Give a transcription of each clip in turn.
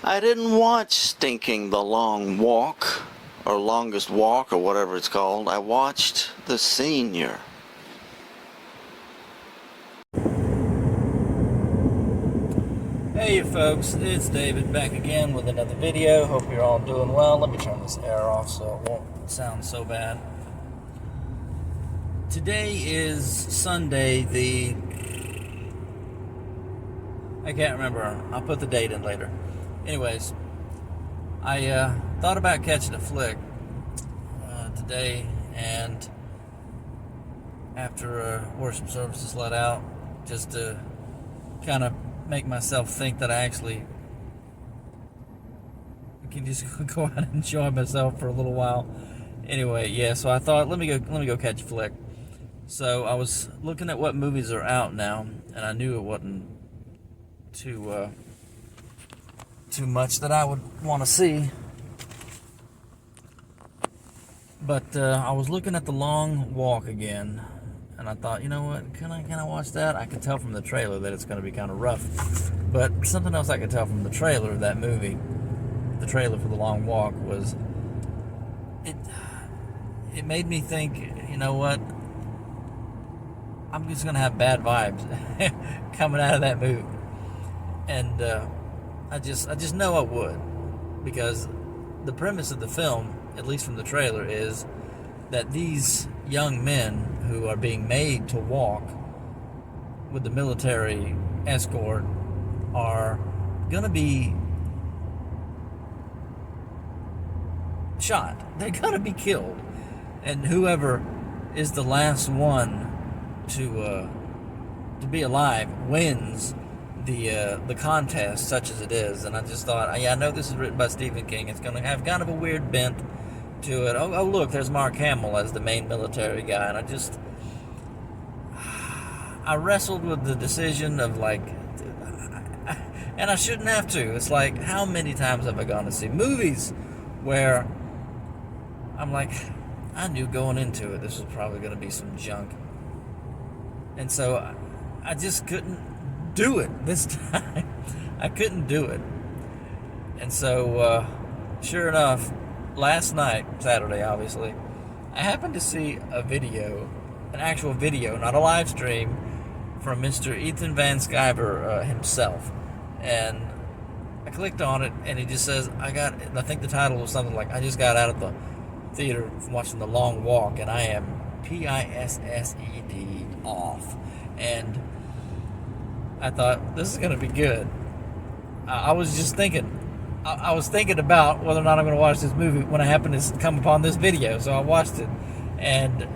I didn't watch Stinking the Long Walk, or Longest Walk, or whatever it's called. I watched The Senior. Hey folks, it's David back again with another video. Hope you're all doing well. Let me turn this air off so it won't sound so bad. Today is Sunday, I can't remember. I'll put the date in later. Anyways, I thought about catching a flick today, and after worship services let out, just to kind of make myself think that I actually can just go out and enjoy myself for a little while. Anyway, yeah, so I thought let me go catch a flick. So I was looking at what movies are out now, and I knew it wasn't too much that I would want to see. But I was looking at The Long Walk again, and I thought, you know what, can I watch that? I could tell from the trailer that it's going to be kind of rough. But something else I could tell from the trailer of that movie, the trailer for The Long Walk, was it made me think, you know what, I'm just going to have bad vibes coming out of that movie. And I just know I would, because the premise of the film, at least from the trailer, is that these young men who are being made to walk with the military escort are gonna be shot. They're gonna be killed, and whoever is the last one to be alive wins the contest, such as it is. And I just thought, yeah, I know this is written by Stephen King. It's going to have kind of a weird bent to it. Oh, look, there's Mark Hamill as the main military guy. And I wrestled with the decision of, like, and I shouldn't have to. It's like, how many times have I gone to see movies where I'm like, I knew going into it this was probably going to be some junk. And so I just couldn't do it this time. I couldn't do it. And so, sure enough, last night, Saturday obviously, I happened to see a video, an actual video, not a live stream, from Mr. Ethan Van Sciver himself. And I clicked on it, and he just says, I think the title was something like, I just got out of the theater from watching The Long Walk, and I am PISSED off. And I thought, this is going to be good. I was just thinking, I was thinking about whether or not I'm going to watch this movie when I happened to come upon this video. So I watched it, and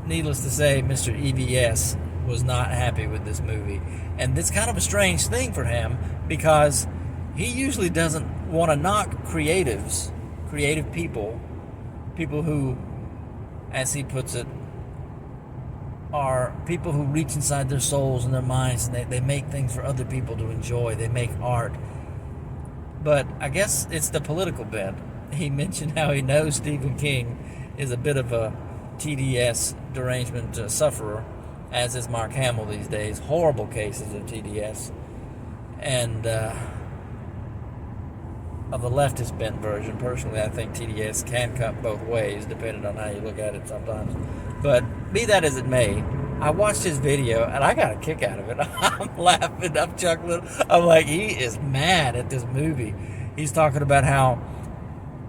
needless to say, Mr. EVS was not happy with this movie. And it's kind of a strange thing for him, because he usually doesn't want to knock creative people who, as he puts it, are people who reach inside their souls and their minds, and they make things for other people to enjoy. They make art. But I guess it's the political bent. He mentioned how he knows Stephen King is a bit of a TDS derangement sufferer, as is Mark Hamill these days. Horrible cases of TDS. And of the leftist bent version. Personally, I think TDS can cut both ways, depending on how you look at it sometimes. But be that as it may, I watched his video, and I got a kick out of it. I'm laughing, I'm chuckling. I'm like, he is mad at this movie. He's talking about how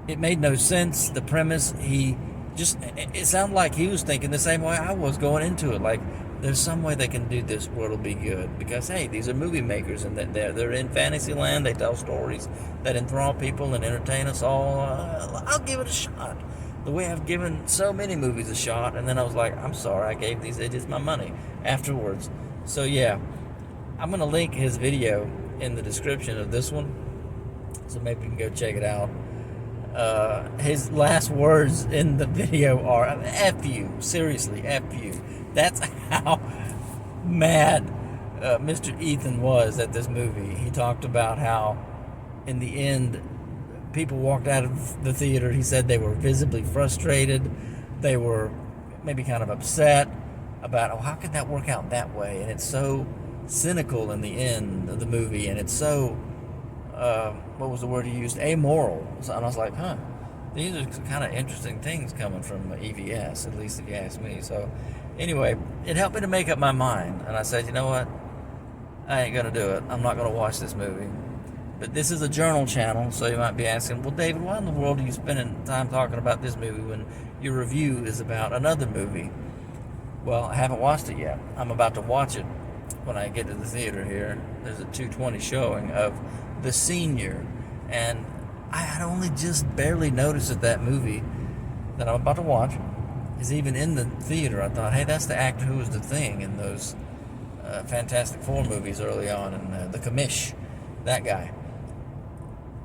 it made no sense, the premise. It sounded like he was thinking the same way I was going into it. Like, there's some way they can do this where it'll be good. Because, hey, these are movie makers, and they're in fantasy land. They tell stories that enthrall people and entertain us all. I'll give it a shot. The way I've given so many movies a shot. And then I was like, I'm sorry, I gave these idiots my money afterwards. So, yeah, I'm going to link his video in the description of this one, so maybe you can go check it out. His last words in the video are, F you, seriously, F you. That's how mad Mr. Ethan was at this movie. He talked about how, in the end, people walked out of the theater. He said they were visibly frustrated. They were maybe kind of upset about, how could that work out that way? And it's so cynical in the end of the movie, and it's so what was the word he used? Amoral. So, and I was like, huh, these are kind of interesting things coming from EVS, at least if you ask me. So anyway, it helped me to make up my mind. And I said, you know what? I ain't going to do it. I'm not going to watch this movie. But this is a journal channel, so you might be asking, well, David, why in the world are you spending time talking about this movie when your review is about another movie? Well, I haven't watched it yet. I'm about to watch it when I get to the theater here. There's a 2:20 showing of The Senior, and I had only just barely noticed that movie that I'm about to watch is even in the theater. I thought, hey, that's the actor who was the Thing in those Fantastic Four movies early on, and The Commish, that guy.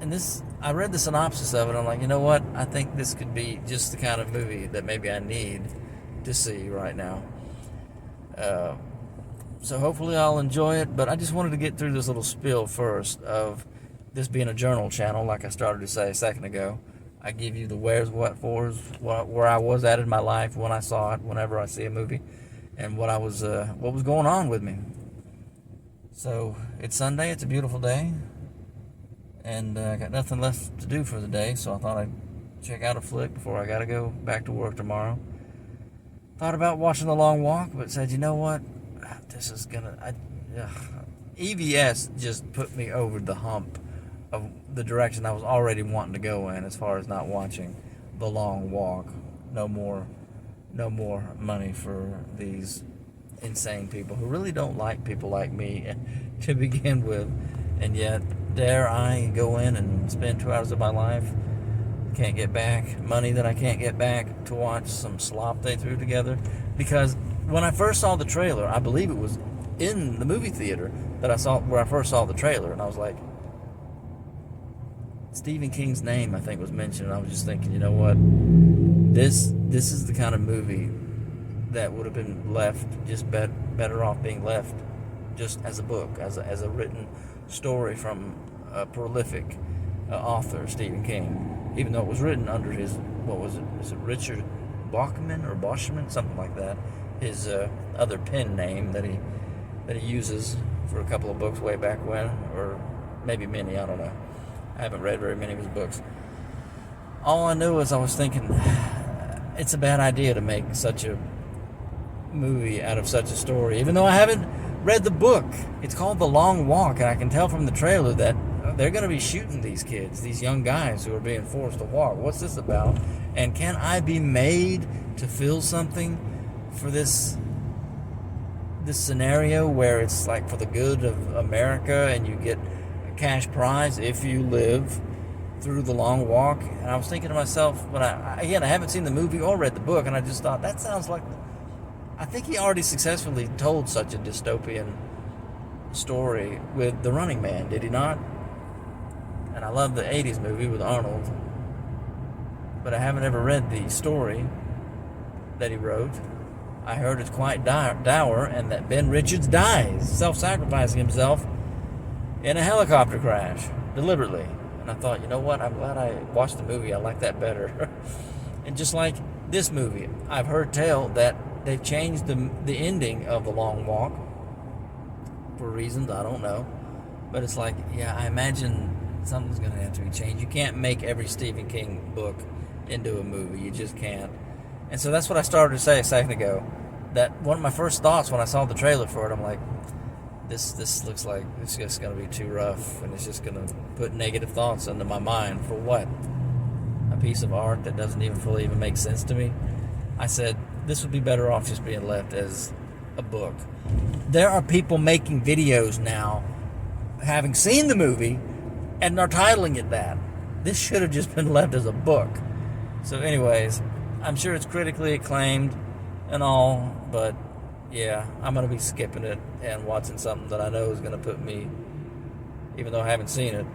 And this, I read the synopsis of it. I'm like, you know what? I think this could be just the kind of movie that maybe I need to see right now. So hopefully I'll enjoy it. But I just wanted to get through this little spiel first of this being a journal channel, like I started to say a second ago. I give you the where's, what for's, where I was at in my life when I saw it, whenever I see a movie, and what was going on with me. So it's Sunday. It's a beautiful day. And I got nothing left to do for the day, so I thought I'd check out a flick before I got to go back to work tomorrow. Thought about watching The Long Walk, but said, you know what? This is gonna... EVS just put me over the hump of the direction I was already wanting to go in as far as not watching The Long Walk. No more money for these insane people who really don't like people like me to begin with. And yet, dare I go in and spend 2 hours of my life, can't get back, money that I can't get back, to watch some slop they threw together? Because when I first saw the trailer, I believe it was in the movie theater that I saw, where I first saw the trailer, and I was like, Stephen King's name, I think, was mentioned, and I was just thinking, you know what, this is the kind of movie that would have been left, just better off being left just as a book, as a written story from a prolific author, Stephen King, even though it was written under his, what was it, is it Richard Bachman or Boschman, something like that, his other pen name that he uses for a couple of books way back when, or maybe many, I don't know. I haven't read very many of his books. All I knew is I was thinking, it's a bad idea to make such a movie out of such a story, even though I haven't read the book. It's called The Long Walk, and I can tell from the trailer that they're going to be shooting these kids, these young guys who are being forced to walk. What's this about? And can I be made to feel something for this scenario where it's like for the good of America and you get a cash prize if you live through the long walk? And I was thinking to myself, when I haven't seen the movie or read the book, and I just thought, that sounds like, I think he already successfully told such a dystopian story with The Running Man, did he not? And I love the 80s movie with Arnold, but I haven't ever read the story that he wrote. I heard it's quite dour, and that Ben Richards dies, self-sacrificing himself in a helicopter crash, deliberately. And I thought, you know what, I'm glad I watched the movie. I like that better. And just like this movie, I've heard tell that they've changed the ending of The Long Walk for reasons I don't know. But it's like, yeah, I imagine something's going to have to be changed. You can't make every Stephen King book into a movie. You just can't. And so that's what I started to say a second ago. That one of my first thoughts when I saw the trailer for it, I'm like, this looks like it's just going to be too rough, and it's just going to put negative thoughts into my mind. For what? A piece of art that doesn't even fully even make sense to me? I said, this would be better off just being left as a book. There are people making videos now, having seen the movie, and are titling it that. This should have just been left as a book. So anyways, I'm sure it's critically acclaimed and all, but yeah, I'm going to be skipping it and watching something that I know is going to put me, even though I haven't seen it.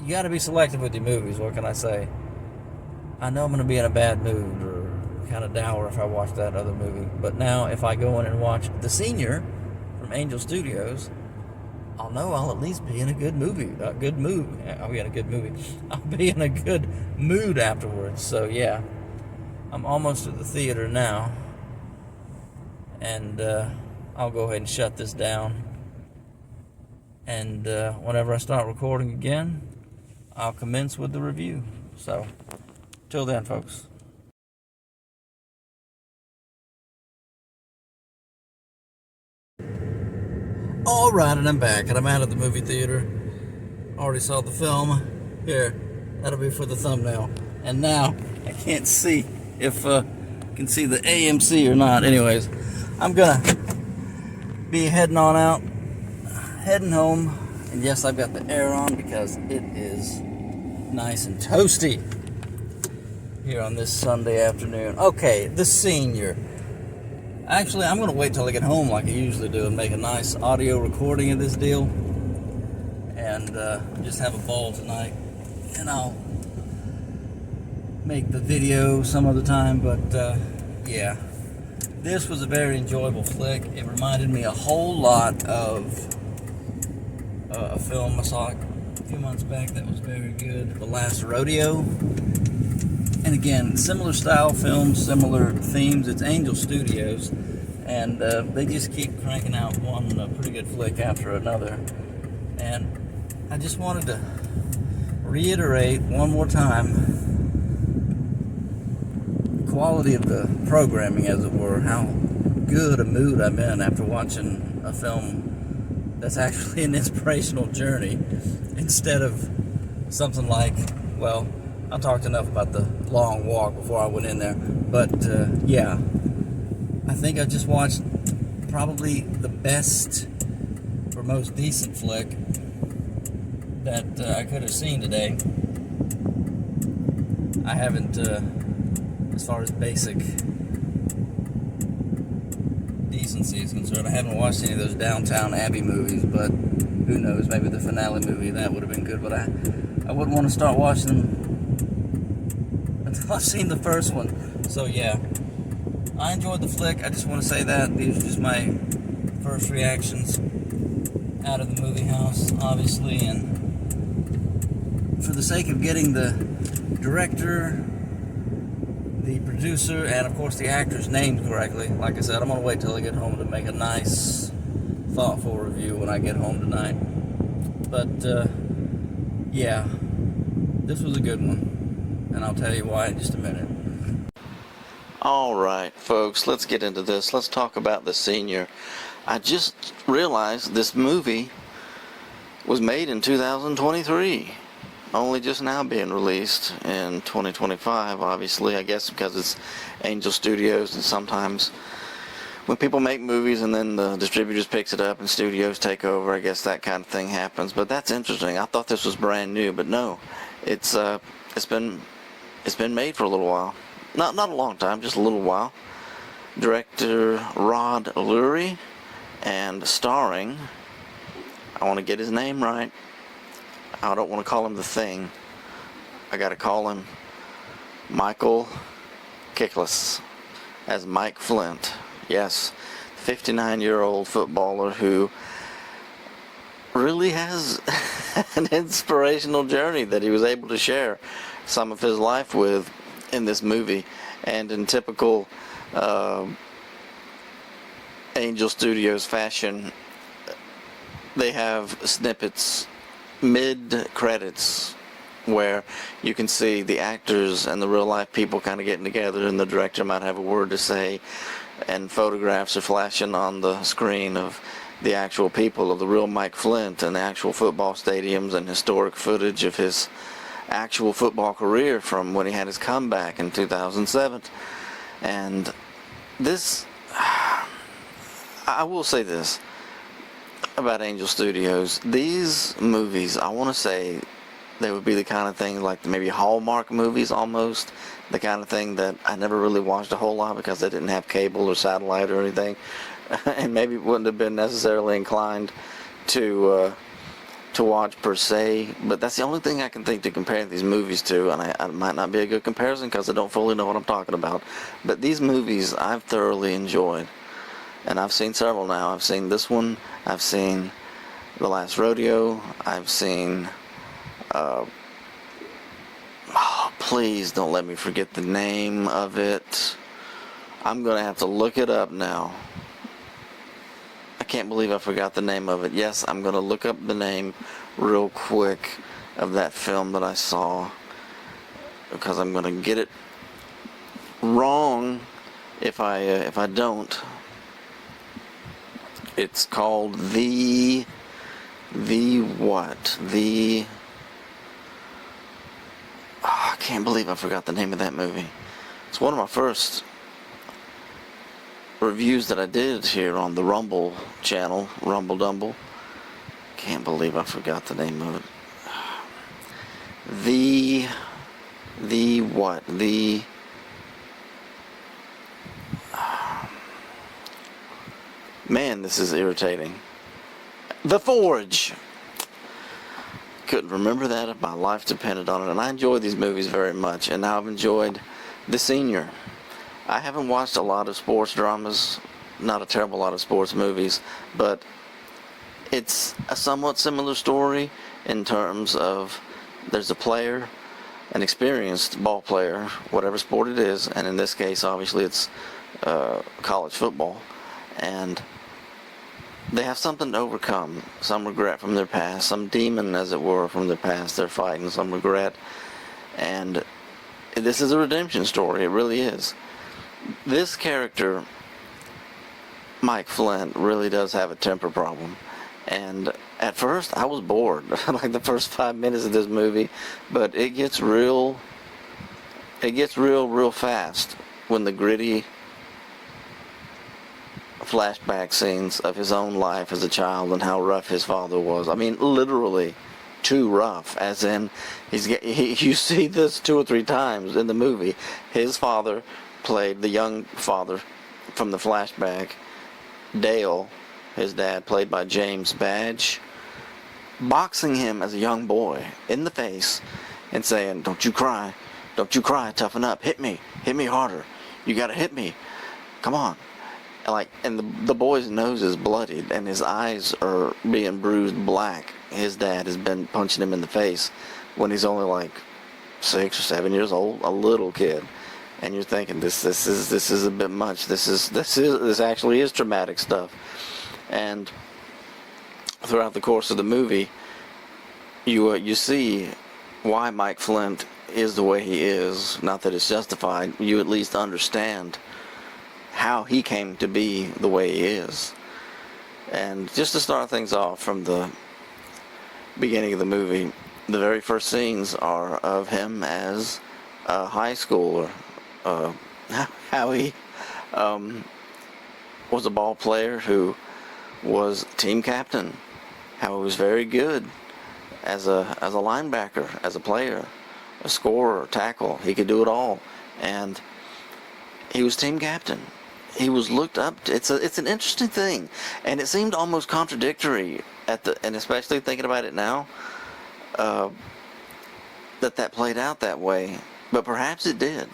You got to be selective with your movies, what can I say? I know I'm going to be in a bad mood or kind of dour if I watch that other movie, but now if I go in and watch The Senior from Angel Studios, I'll know I'll at least be in a good movie, I'll be in a good movie. I'll be in a good mood afterwards. So yeah, I'm almost at the theater now, and I'll go ahead and shut this down And whenever I start recording again, I'll commence with the review. So, till then, folks. All right, and I'm back, and I'm out of the movie theater. Already saw the film. Here, that'll be for the thumbnail. And now I can't see if I can see the AMC or not. Anyways, I'm gonna be heading on out, heading home. And yes, I've got the air on because it is nice and toasty here on this Sunday afternoon. Okay, The Senior. Actually, I'm going to wait till I get home like I usually do and make a nice audio recording of this deal. And just have a ball tonight. And I'll make the video some other time. But yeah, this was a very enjoyable flick. It reminded me a whole lot of a film I saw a few months back that was very good, The Last Rodeo. And again, similar style films, similar themes. It's Angel Studios, and they just keep cranking out one pretty good flick after another. And I just wanted to reiterate one more time the quality of the programming, as it were, how good a mood I'm in after watching a film that's actually an inspirational journey instead of something like, well, I talked enough about the long walk before I went in there. But, yeah, I think I just watched probably the best or most decent flick that I could have seen today. I haven't, as far as basic decency is concerned, I haven't watched any of those Downtown Abbey movies, but who knows, maybe the finale movie, that would have been good. But I wouldn't want to start watching them until I've seen the first one. So yeah, I enjoyed the flick. I just want to say that these are just my first reactions out of the movie house, obviously, and for the sake of getting the director, the producer, and of course the actors' names correctly, like I said, I'm gonna wait till I get home to make a nice, thoughtful review when I get home tonight. But yeah, this was a good one. And I'll tell you why in just a minute. All right, folks, let's get into this. Let's talk about The Senior. I just realized this movie was made in 2023, only just now being released in 2025, obviously, I guess because it's Angel Studios, and sometimes when people make movies and then the distributors picks it up and studios take over, I guess that kind of thing happens. But that's interesting. I thought this was brand new, but no, it's been made for a little while. Not a long time, just a little while. Director Rod Lurie, and starring, I want to get his name right. I don't want to call him The Thing. I got to call him Michael Chiklis as Mike Flint. Yes, 59-year-old footballer who really has an inspirational journey that he was able to share some of his life with in this movie. And in typical Angel Studios fashion, they have snippets mid-credits where you can see the actors and the real-life people kind of getting together, and the director might have a word to say, and photographs are flashing on the screen of the actual people, of the real Mike Flint, and the actual football stadiums, and historic footage of his actual football career from when he had his comeback in 2007. And this, I will say this about Angel Studios: these movies, I want to say they would be the kind of thing like maybe Hallmark movies almost, the kind of thing that I never really watched a whole lot because they didn't have cable or satellite or anything, and maybe wouldn't have been necessarily inclined to watch per se. But that's the only thing I can think to compare these movies to, and I might not be a good comparison because I don't fully know what I'm talking about. But these movies I've thoroughly enjoyed, and I've seen several now. I've seen this one, I've seen The Last Rodeo, I've seen please don't let me forget the name of it. I'm gonna have to look it up now. I can't believe I forgot the name of it. Yes, I'm going to look up the name real quick of that film that I saw, because I'm going to get it wrong if I don't. It's called the what? I can't believe I forgot the name of that movie. It's one of my first reviews that I did here on the Rumble channel, Rumble Dumble. Can't believe I forgot the name of it. The what? Man, this is irritating. The Forge. Couldn't remember that if my life depended on it. And I enjoy these movies very much. And now I've enjoyed The Senior. I haven't watched a lot of sports dramas, not a terrible lot of sports movies, but it's a somewhat similar story in terms of there's a player, an experienced ball player, whatever sport it is, and in this case, obviously, it's college football, and they have something to overcome, some regret from their past, some demon, as it were, from their past they're fighting, some regret, and this is a redemption story, it really is. This character, Mike Flint, really does have a temper problem. And at first, I was bored, like the first 5 minutes of this movie, but it gets real fast when the gritty flashback scenes of his own life as a child and how rough his father was. I mean, literally too rough, as in, you see this 2 or 3 times in the movie. His father played the young father from the flashback, Dale, his dad, played by James Badge, boxing him as a young boy in the face and saying, don't you cry, toughen up, hit me harder, you gotta hit me, come on. And the boy's nose is bloodied and his eyes are being bruised black. His dad has been punching him in the face when he's only like 6 or 7 years old, a little kid. And you're thinking, this is a bit much. This actually is traumatic stuff. And throughout the course of the movie, you see why Mike Flint is the way he is. Not that it's justified. You at least understand how he came to be the way he is. And just to start things off from the beginning of the movie, the very first scenes are of him as a high schooler. How he was a ball player who was team captain, how he was very good as a linebacker, as a player, a scorer, tackle. He could do it all, and he was team captain. He was looked up to. It's an interesting thing, and it seemed almost contradictory and especially thinking about it now, that played out that way. But perhaps it did.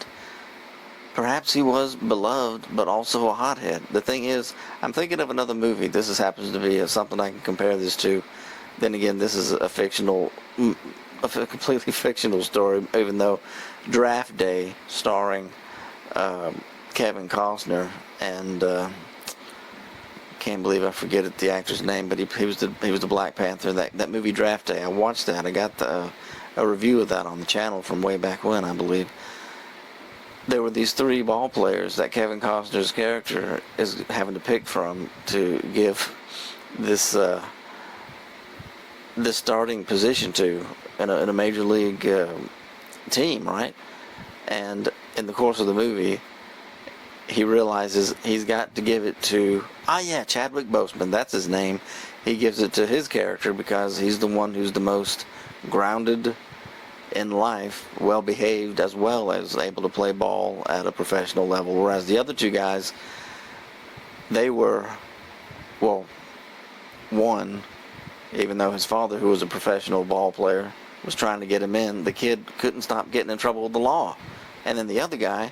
Perhaps he was beloved, but also a hothead. The thing is, I'm thinking of another movie. This happens to be something I can compare this to. Then again, this is a completely fictional story, even though Draft Day, starring Kevin Costner, and can't believe I forget the actor's name, but he was the Black Panther. That movie Draft Day, I watched that. I got a review of that on the channel from way back when, I believe. There were these 3 ball players that Kevin Costner's character is having to pick from to give this starting position to in a major league team, right? And in the course of the movie, he realizes he's got to give it to Chadwick Boseman, that's his name. He gives it to his character because he's the one who's the most grounded in life, well behaved, as well as able to play ball at a professional level, whereas the other 2 guys, they were, well, one, even though his father, who was a professional ball player, was trying to get him in, the kid couldn't stop getting in trouble with the law. And then the other guy,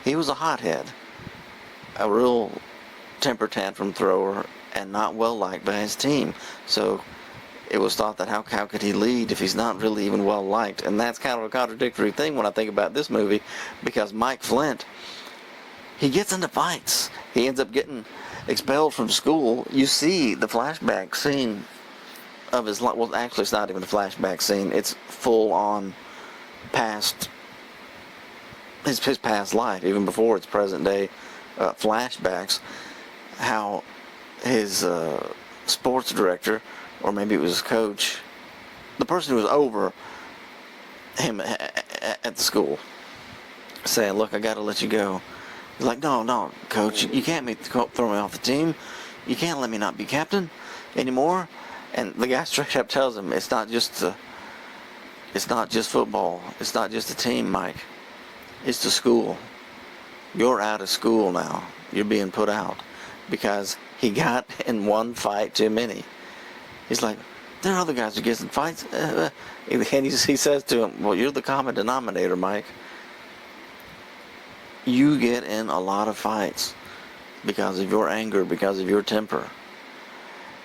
he was a hothead, a real temper tantrum thrower, and not well liked by his team. So it was thought that how could he lead if he's not really even well liked? And that's kind of a contradictory thing when I think about this movie, because Mike Flint, he gets into fights. He ends up getting expelled from school, you see the flashback scene of his life. Well, actually, it's not even a flashback scene. It's full on past his past life, even before its present day flashbacks. How his sports director, or maybe it was his coach, the person who was over him at the school, saying, "Look, I got to let you go." He's like, "No, coach, you can't throw me off the team. You can't let me not be captain anymore." And the guy straight up tells him, "It's not just football. It's not just a team, Mike. It's the school. You're out of school now. You're being put out because he got in one fight too many." He's like, "There are other guys who get in fights." And he says to him, "Well, you're the common denominator, Mike. You get in a lot of fights because of your anger, because of your temper."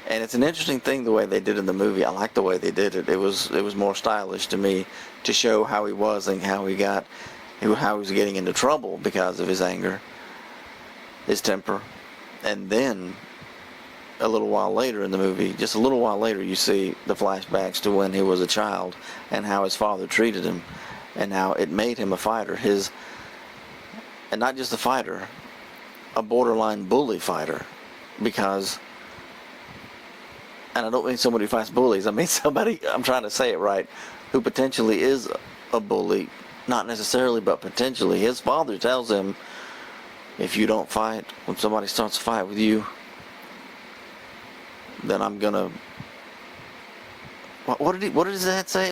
And it's an interesting thing the way they did in the movie. I like the way they did it. It was more stylish to me, to show how he was and how he was getting into trouble because of his anger, his temper. And then a little while later in the movie, just a little while later, you see the flashbacks to when he was a child and how his father treated him and how it made him a fighter. And not just a fighter, a borderline bully fighter, because, and I don't mean somebody who fights bullies, I mean somebody, I'm trying to say it right, who potentially is a bully, not necessarily, but potentially. His father tells him, "If you don't fight, when somebody starts a fight with you, then I'm gonna," what did his dad say?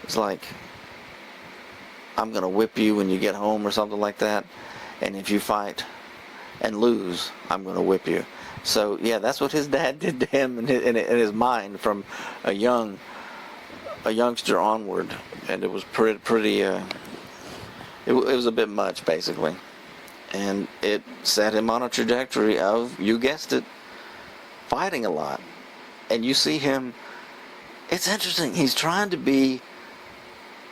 It's like, "I'm gonna whip you when you get home," or something like that. "And if you fight and lose, I'm gonna whip you." So yeah, that's what his dad did to him in his mind from a youngster onward, and it was pretty. It was a bit much, basically, and it set him on a trajectory of, you guessed it, fighting a lot. And you see him. It's interesting. He's trying to be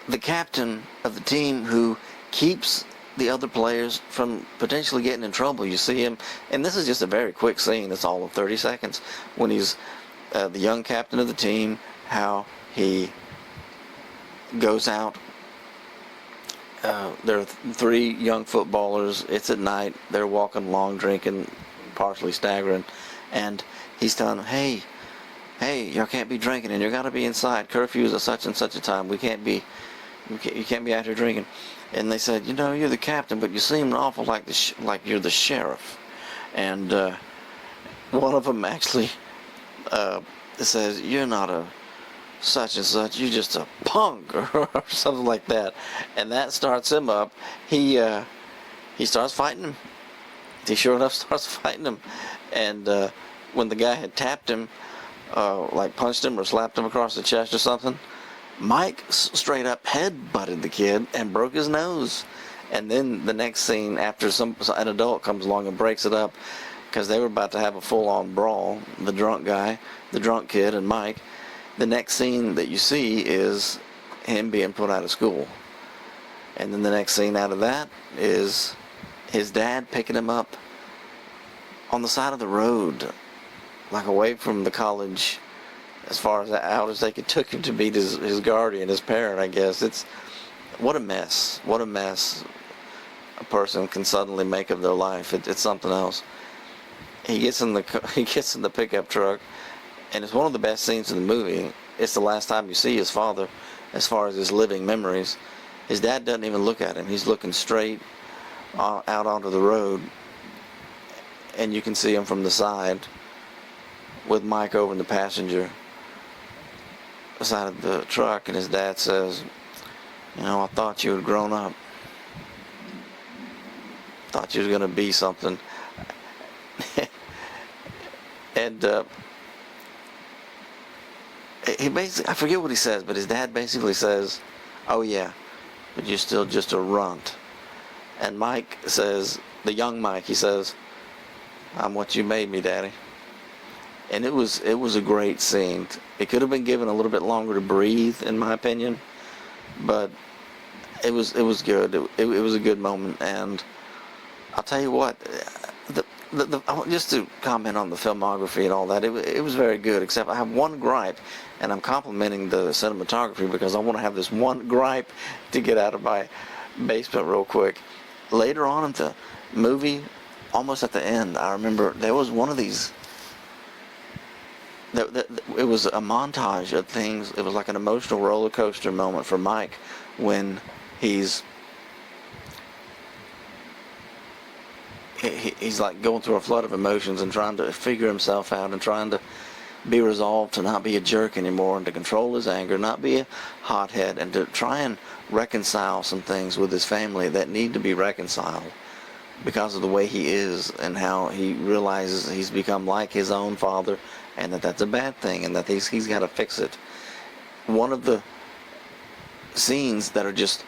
the captain of the team who keeps the other players from potentially getting in trouble. You see him, and this is just a very quick scene. It's all of 30 seconds when he's the young captain of the team, how he goes out. There are three young footballers. It's at night. They're walking along, drinking, partially staggering, and he's telling them, hey, y'all can't be drinking, and you got to be inside. Curfew's at such and such a time. You can't be out here drinking. And they said, "You're the captain, but you seem awful like you're the sheriff." And one of them actually says, "You're not a such and such. You're just a punk," or something like that. And that starts him up. He starts fighting him. He sure enough starts fighting him. And when the guy had tapped him, like punched him or slapped him across the chest or something, Mike straight up head-butted the kid and broke his nose. And then the next scene, after an adult comes along and breaks it up, because they were about to have a full-on brawl, the drunk kid, and Mike. The next scene that you see is him being put out of school. And then the next scene out of that is his dad picking him up on the side of the road, like away from the college, as far as out as they could, took him to meet his guardian, his parent, I guess. What a mess a person can suddenly make of their life. It's something else. He gets in the pickup truck, and it's one of the best scenes in the movie. It's the last time you see his father, as far as his living memories. His dad doesn't even look at him. He's looking straight out onto the road, and you can see him from the side with Mike over in the passenger side of the truck, and his dad says, "I thought you had grown up. Thought you was gonna be something." And he basically, I forget what he says, but his dad basically says, "Oh yeah, but you're still just a runt." And Mike says, the young Mike, he says, "I'm what you made me, Daddy." And it was a great scene. It could have been given a little bit longer to breathe, in my opinion, but it was good. It was a good moment, and I'll tell you what, just to comment on the filmography and all that, it was very good, except I have one gripe, and I'm complimenting the cinematography because I want to have this one gripe to get out of my basement real quick. Later on in the movie, almost at the end, I remember there was one of these, it was a montage of things. It was like an emotional roller coaster moment for Mike when he's like going through a flood of emotions and trying to figure himself out and trying to be resolved to not be a jerk anymore and to control his anger, not be a hothead, and to try and reconcile some things with his family that need to be reconciled because of the way he is and how he realizes he's become like his own father and that that's a bad thing and that he's got to fix it. One of the scenes that are just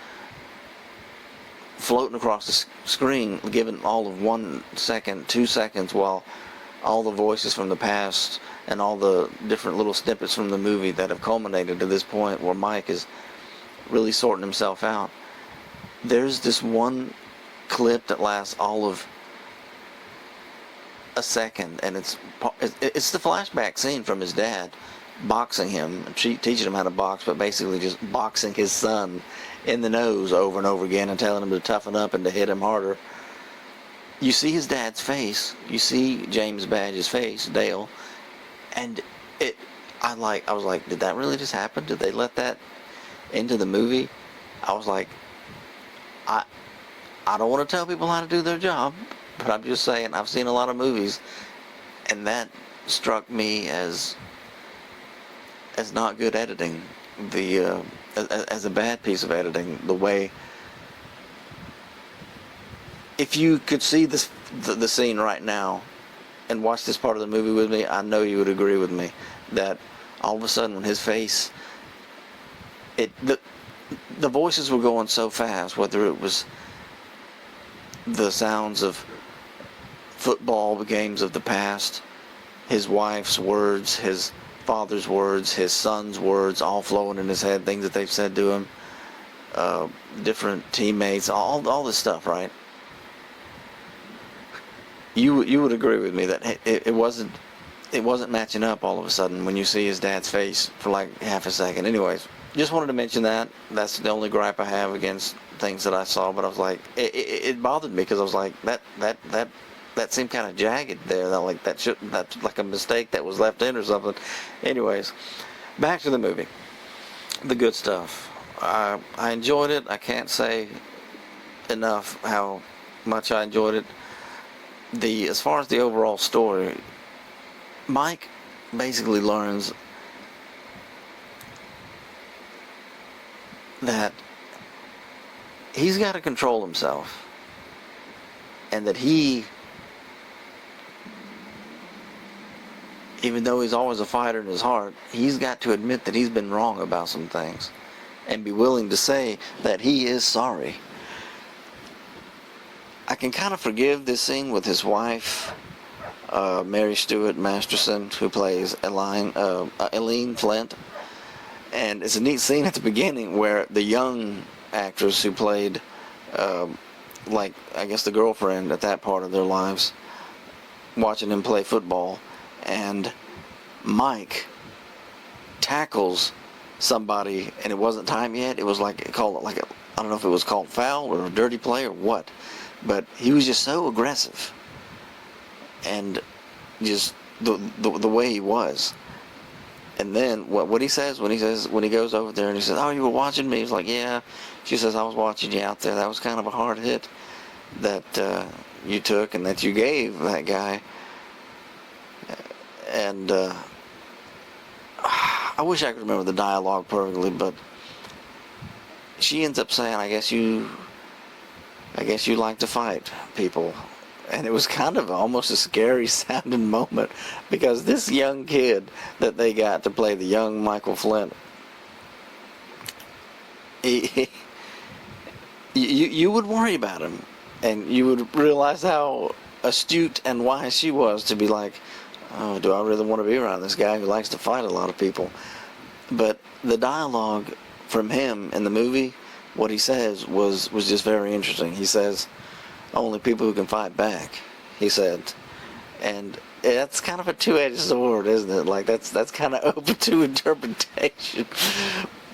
floating across the screen, given all of 1 second, 2 seconds, while all the voices from the past and all the different little snippets from the movie that have culminated to this point where Mike is really sorting himself out. There's this one clip that lasts all of a second, and it's the flashback scene from his dad boxing him, teaching him how to box, but basically just boxing his son in the nose over and over again and telling him to toughen up and to hit him harder. You see his dad's face, you see James Badge's face, Dale, and I was like, did that really just happen? Did they let that into the movie? I was like, I don't want to tell people how to do their job, but I'm just saying, I've seen a lot of movies, and that struck me as not good editing, as a bad piece of editing. The way, if you could see the scene right now and watch this part of the movie with me, I know you would agree with me that all of a sudden when his face, the voices were going so fast, whether it was the sounds of football games of the past, his wife's words, his father's words, his son's words, all flowing in his head, things that they've said to him, different teammates, all this stuff, right? You would agree with me that it wasn't matching up all of a sudden when you see his dad's face for like half a second. Anyways, just wanted to mention that. That's the only gripe I have against things that I saw, but I was like, it bothered me because I was like, that seemed kind of jagged there. That's like a mistake that was left in or something. Anyways, back to the movie. The good stuff. I enjoyed it. I can't say enough how much I enjoyed it. As far as the overall story, Mike basically learns that he's got to control himself, and that even though he's always a fighter in his heart, he's got to admit that he's been wrong about some things and be willing to say that he is sorry. I can kind of forgive this scene with his wife, Mary Stuart Masterson, who plays Eileen Flint. And it's a neat scene at the beginning where the young actress who played, I guess the girlfriend at that part of their lives, watching him play football, and Mike tackles somebody, and it wasn't time yet. It was I don't know if it was called foul or a dirty play or what, but he was just so aggressive, and just the way he was. And then what he says when he goes over there and he says, "Oh, you were watching me?" He's like, "Yeah." She says, "I was watching you out there. That was kind of a hard hit that you took and that you gave that guy." And I wish I could remember the dialogue perfectly, but she ends up saying, I guess you like to fight people." And it was kind of almost a scary sounding moment, because this young kid that they got to play the young Michael Flint, you would worry about him, and you would realize how astute and wise she was to be like, "Oh, do I really want to be around this guy who likes to fight a lot of people?" But the dialogue from him in the movie, what he says was just very interesting. He says, "Only people who can fight back he said. And that's kind of a two-edged sword, isn't it? Like, that's kind of open to interpretation,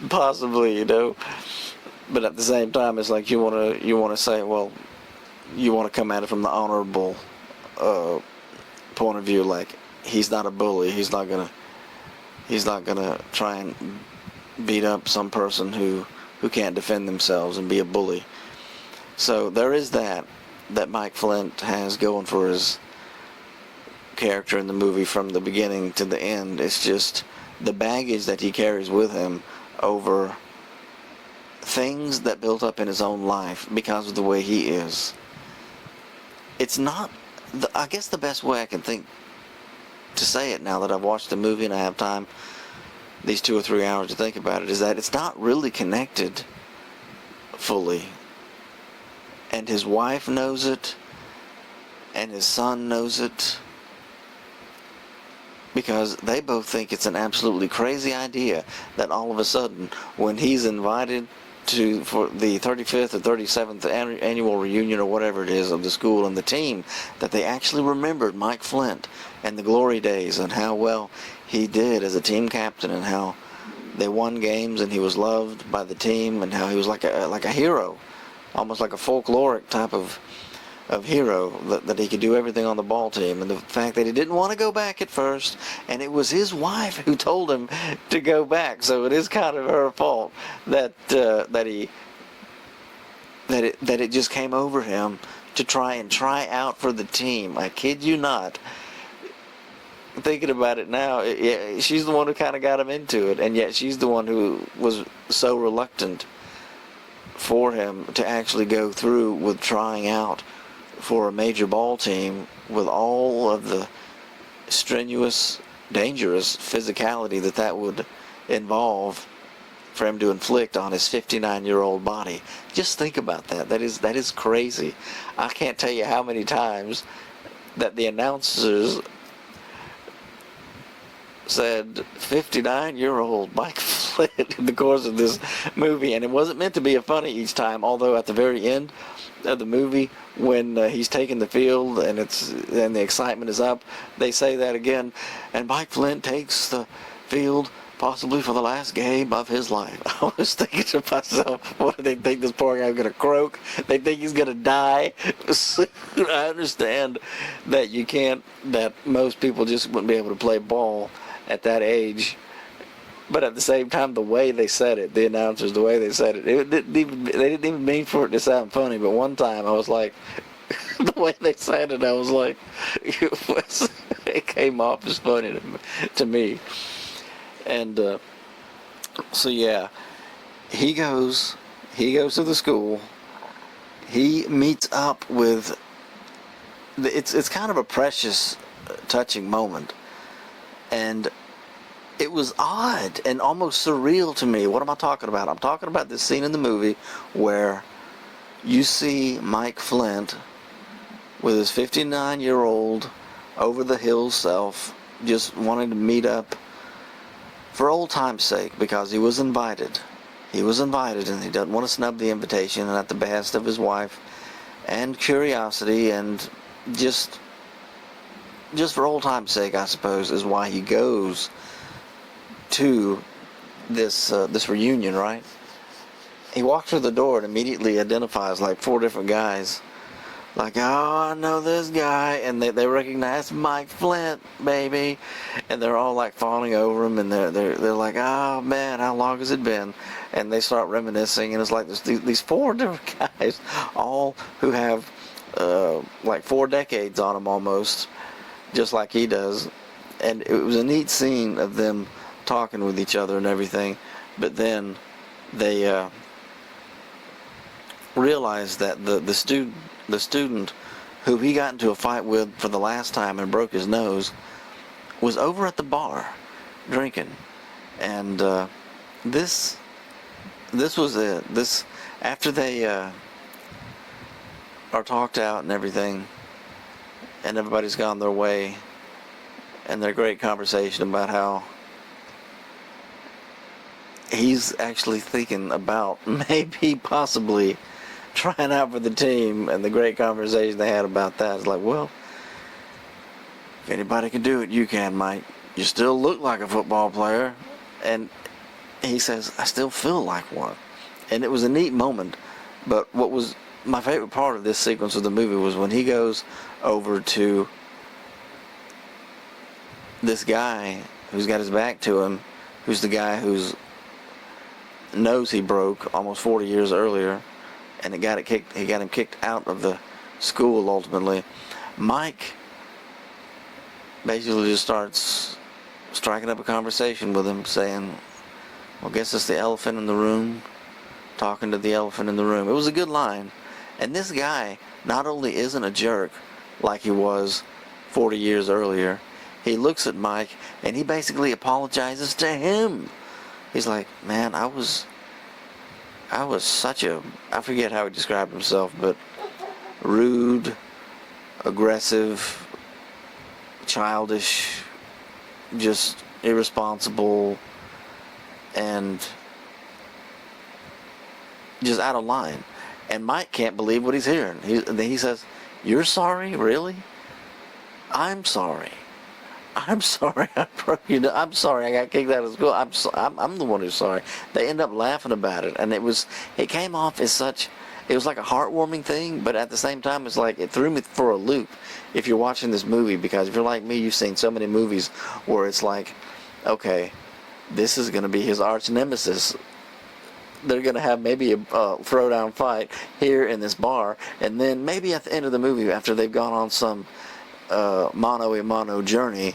possibly, you know. But at the same time, it's like you want to say, well, you want to come at it from the honorable point of view. Like, he's not a bully. He's not gonna try and beat up some person who can't defend themselves and be a bully. So there is that Mike Flint has going for his character in the movie from the beginning to the end. It's just the baggage that he carries with him over things that built up in his own life because of the way he is. It's not, I guess the best way I can think to say it now that I've watched the movie and I have time, these 2 or 3 hours to think about it, is that it's not really connected fully. And his wife knows it, and his son knows it, because they both think it's an absolutely crazy idea that all of a sudden, when he's invited for the 35th or 37th annual reunion or whatever it is of the school and the team, that they actually remembered Mike Flint and the glory days and how well he did as a team captain and how they won games and he was loved by the team and how he was like a hero, almost like a folkloric type of hero, that he could do everything on the ball team, and the fact that he didn't want to go back at first, and it was his wife who told him to go back, so it is kind of her fault that it just came over him to try out for the team. I kid you not. Thinking about it now, she's the one who kind of got him into it, and yet she's the one who was so reluctant for him to actually go through with trying out for a major ball team with all of the strenuous, dangerous physicality that would involve for him to inflict on his 59-year-old body. Just think about that. That is crazy. I can't tell you how many times that the announcers said 59-year-old Mike Flint in the course of this movie, and it wasn't meant to be a funny each time, although at the very end of the movie, when he's taking the field and the excitement is up, they say that again, and Mike Flint takes the field possibly for the last game of his life. I was thinking to myself, what do they think this poor guy's going to croak? They think he's going to die? I understand that most people just wouldn't be able to play ball at that age. But at the same time, the way they said it, the announcers, the way they said it, they didn't even mean for it to sound funny. But one time, I was like, the way they said it, I was like, it came off as funny to me. And so yeah, he goes to the school. He meets up with. It's kind of a precious, touching moment, and it was odd and almost surreal to me. What am I talking about? I'm talking about this scene in the movie where you see Mike Flint with his 59-year-old over-the-hill self just wanting to meet up for old time's sake because he was invited. He was invited and he doesn't want to snub the invitation, and at the behest of his wife and curiosity and just for old time's sake, I suppose, is why he goes to this reunion, right? He walks through the door and immediately identifies like 4 different guys. Like, oh, I know this guy, and they recognize Mike Flint, baby, and they're all like fawning over him, and they're like, oh man, how long has it been? And they start reminiscing, and it's like these 4 different guys, all who have like 4 decades on them almost, just like he does, and it was a neat scene of them talking with each other and everything, but then they realized that the student who he got into a fight with for the last time and broke his nose was over at the bar drinking, and this was it. This, after they are talked out and everything, and everybody's gone their way, and their great conversation about how he's actually thinking about maybe possibly trying out for the team, and the great conversation they had about that is like, well, If anybody can do it, you can, Mike. You still look like a football player. And he says, I still feel like one. And it was a neat moment. But what was my favorite part of this sequence of the movie was when he goes over to this guy who's got his back to him, who's the guy whose nose he broke almost 40 years earlier, and he got him kicked out of the school ultimately. Mike basically just starts striking up a conversation with him, saying, well, I guess it's the elephant in the room, talking to the elephant in the room. It was a good line. And this guy not only isn't a jerk like he was 40 years earlier, he looks at Mike and he basically apologizes to him. He's like, man, I was such a, I forget how he described himself, but rude, aggressive, childish, just irresponsible, and just out of line. And Mike can't believe what he's hearing. He says, you're sorry? Really? I'm sorry. I'm sorry I broke you down. I'm sorry I got kicked out of school. I'm the one who's sorry. They end up laughing about it. And it came off as such, it was like a heartwarming thing, but at the same time, it's like, it threw me for a loop if you're watching this movie, because if you're like me, you've seen so many movies where it's like, okay, this is going to be his arch nemesis. They're going to have maybe a throwdown fight here in this bar, and then maybe at the end of the movie, after they've gone on some mano-a-mano journey,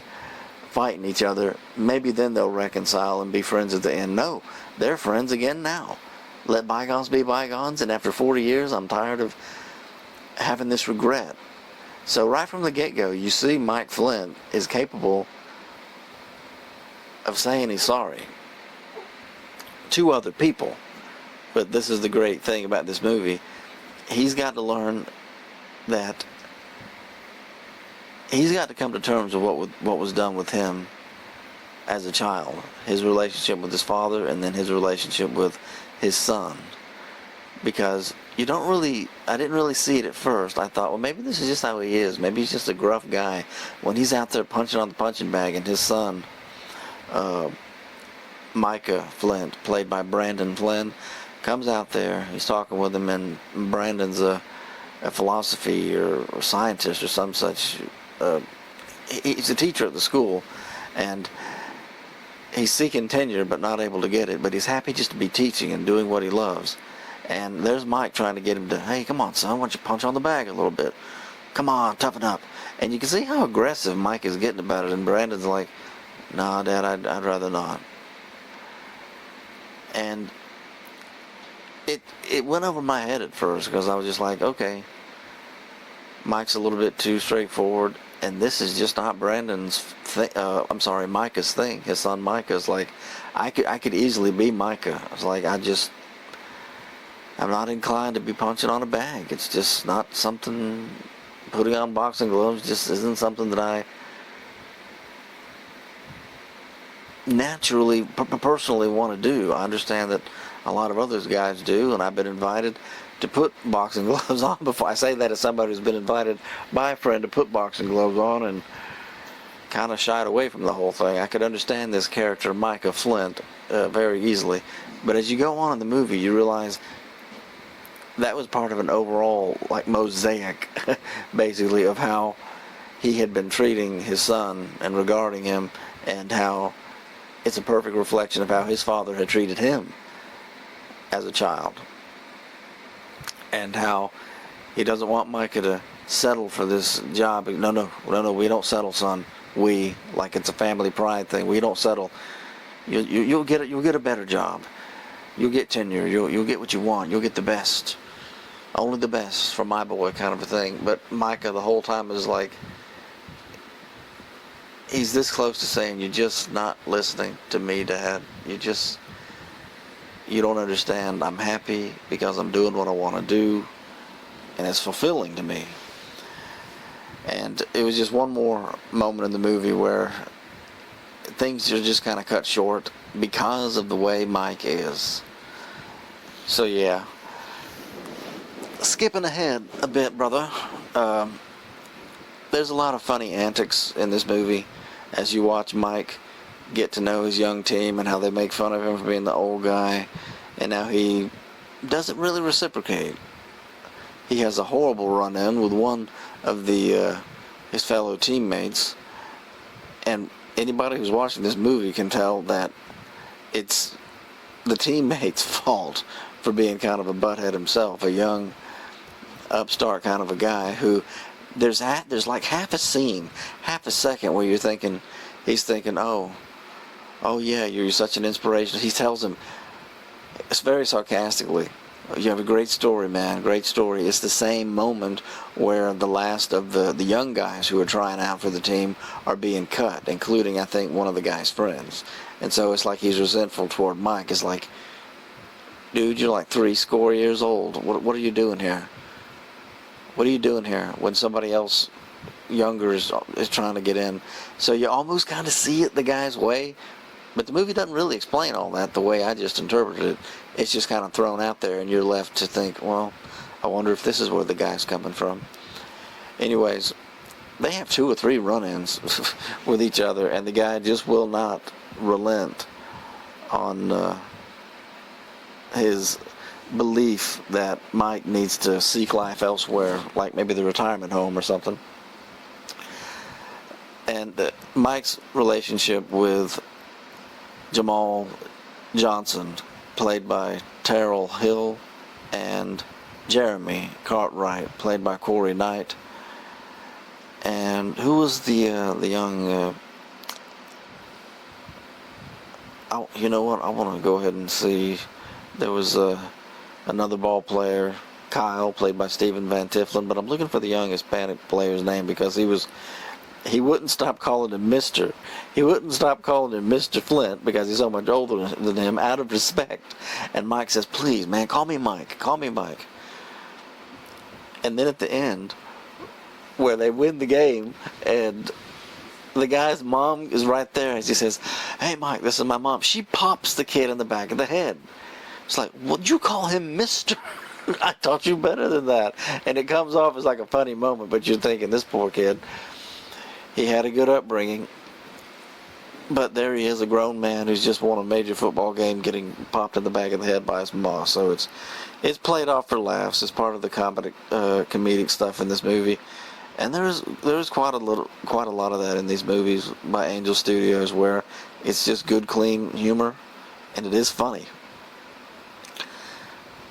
fighting each other, maybe then they'll reconcile and be friends at the end. No, they're friends again now. Let bygones be bygones, and after 40 years, I'm tired of having this regret. So right from the get-go, you see Mike Flint is capable of saying he's sorry to other people. But this is the great thing about this movie. He's got to learn that he's got to come to terms with what was done with him as a child. His relationship with his father, and then his relationship with his son. Because I didn't really see it at first. I thought, well, maybe this is just how he is. Maybe he's just a gruff guy. When he's out there punching on the punching bag, and his son, Micah Flint, played by Brandon Flynn, comes out there, he's talking with him, and Brandon's a philosophy or scientist or some such. He's a teacher at the school, and he's seeking tenure but not able to get it, but he's happy just to be teaching and doing what he loves. And there's Mike trying to get him to, hey, come on, son, why don't you punch on the bag a little bit? Come on, toughen up. And you can see how aggressive Mike is getting about it, and Brandon's like, nah, Dad, I'd rather not. And it went over my head at first, because I was just like, okay, Mike's a little bit too straightforward, and this is just not Brandon's Micah's thing. His son Micah's like, I could easily be Micah. I was like, I'm not inclined to be punching on a bag. It's just not something, putting on boxing gloves just isn't something that I naturally, personally want to do. I understand that a lot of other guys do, and I've been invited to put boxing gloves on before. I say that as somebody who's been invited by a friend to put boxing gloves on and kind of shied away from the whole thing. I could understand this character, Micah Flint, very easily. But as you go on in the movie, you realize that was part of an overall, like, mosaic, basically, of how he had been treating his son and regarding him, and how it's a perfect reflection of how his father had treated him as a child. And how he doesn't want Micah to settle for this job. No, we don't settle, son. Like it's a family pride thing. We don't settle. You'll get a better job. You'll get tenure. You'll get what you want. You'll get the best. Only the best for my boy, kind of a thing. But Micah the whole time is like, he's this close to saying, you're just not listening to me, Dad. You don't understand. I'm happy because I'm doing what I want to do, and it's fulfilling to me. And it was just one more moment in the movie where things are just kind of cut short because of the way Mike is. So yeah, skipping ahead a bit, brother. there's a lot of funny antics in this movie as you watch Mike get to know his young team and how they make fun of him for being the old guy, and now he doesn't really reciprocate. He has a horrible run-in with one of the his fellow teammates, and anybody who's watching this movie can tell that it's the teammate's fault for being kind of a butthead himself, a young upstart kind of a guy who there's like half a scene, half a second where he's thinking, oh yeah, you're such an inspiration. He tells him, it's very sarcastically, you have a great story, man, great story. It's the same moment where the last of the young guys who are trying out for the team are being cut, including, I think, one of the guy's friends. And so it's like he's resentful toward Mike. It's like, dude, you're like 70 years old. What are you doing here? What are you doing here when somebody else younger is trying to get in? So you almost kind of see it the guy's way, but the movie doesn't really explain all that the way I just interpreted it. It's just kind of thrown out there, and you're left to think, well, I wonder if this is where the guy's coming from. Anyways, they have 2 or 3 run-ins with each other, and the guy just will not relent on his belief that Mike needs to seek life elsewhere, like maybe the retirement home or something. And Mike's relationship with Jamal Johnson, played by Terrell Hill, and Jeremy Cartwright, played by Corey Knight. And who was the young? You know what? I want to go ahead and see. There was another ball player, Kyle, played by Stephen Van Tifflin, but I'm looking for the young Hispanic player's name because he wouldn't stop calling him Mr. He wouldn't stop calling him Mr. Flint because he's so much older than him, out of respect. And Mike says, please, man, call me Mike. Call me Mike. And then at the end, where they win the game, and the guy's mom is right there, as he says, hey, Mike, this is my mom. She pops the kid in the back of the head. It's like, would you call him Mr.? I taught you better than that. And it comes off as like a funny moment, but you're thinking, this poor kid, he had a good upbringing, but there he is, a grown man who's just won a major football game, getting popped in the back of the head by his mom. So it's played off for laughs. It's part of the comedic stuff in this movie, and there's quite a lot of that in these movies by Angel Studios, where it's just good, clean humor, and it is funny.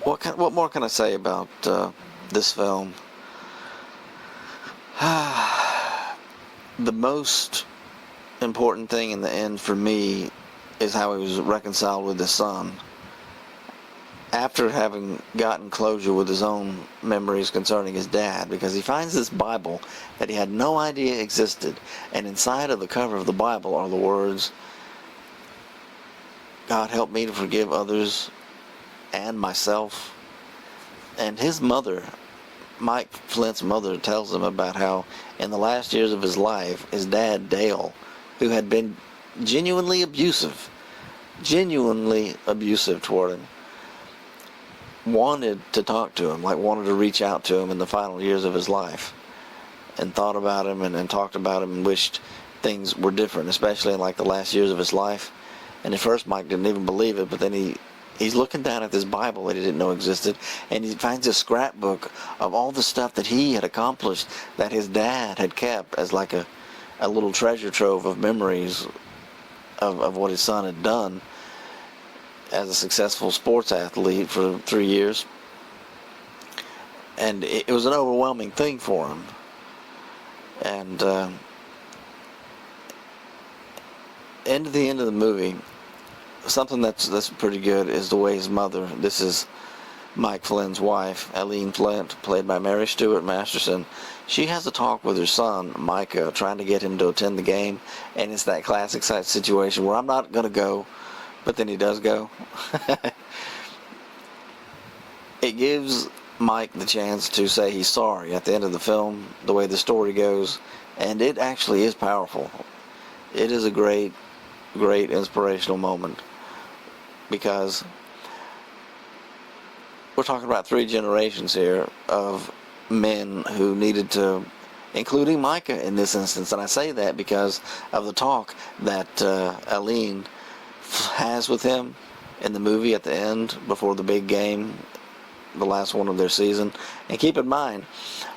What more can I say about this film? The most important thing in the end for me is how he was reconciled with his son. After having gotten closure with his own memories concerning his dad, because he finds this Bible that he had no idea existed, and inside of the cover of the Bible are the words, God help me to forgive others and myself. And his mother, Mike Flint's mother, tells him about how in the last years of his life, his dad, Dale, who had been genuinely abusive toward him, wanted to talk to him, like wanted to reach out to him in the final years of his life, and thought about him and talked about him and wished things were different, especially in like the last years of his life. And at first Mike didn't even believe it, but then he's looking down at this Bible that he didn't know existed, and he finds a scrapbook of all the stuff that he had accomplished that his dad had kept as like a little treasure trove of memories of what his son had done as a successful sports athlete for 3 years. And it was an overwhelming thing for him. And end of the movie, something that's pretty good is the way his mother, this is Mike Flynn's wife, Eileen Flint, played by Mary Stuart Masterson, she has a talk with her son, Micah, trying to get him to attend the game, and it's that classic situation where I'm not going to go, but then he does go. It gives Mike the chance to say he's sorry at the end of the film, the way the story goes, and it actually is powerful. It is a great inspirational moment, because we're talking about 3 generations here of men who needed to including Micah in this instance. And I say that because of the talk that Aline has with him in the movie at the end before the big game, the last one of their season. And keep in mind,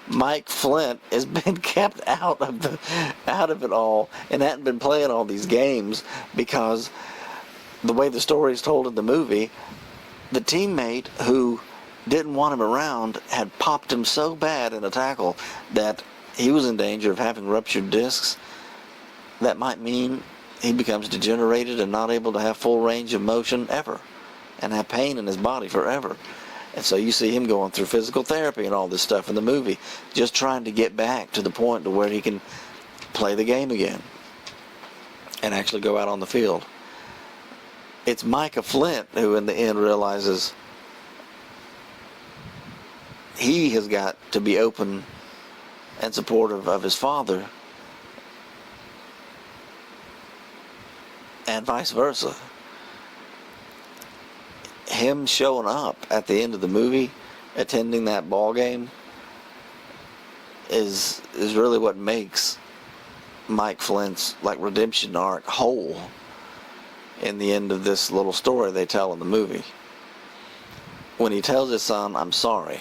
Mike Flint has been kept out of it all and hadn't been playing all these games because the way the story is told in the movie, the teammate who didn't want him around had popped him so bad in a tackle that he was in danger of having ruptured discs. That might mean he becomes degenerated and not able to have full range of motion ever and have pain in his body forever. And so you see him going through physical therapy and all this stuff in the movie, just trying to get back to the point to where he can play the game again and actually go out on the field. It's Micah Flint who in the end realizes he has got to be open and supportive of his father, and vice versa. Him showing up at the end of the movie, attending that ball game, is really what makes Mike Flint's redemption arc whole in the end of this little story they tell in the movie. When he tells his son, "I'm sorry,"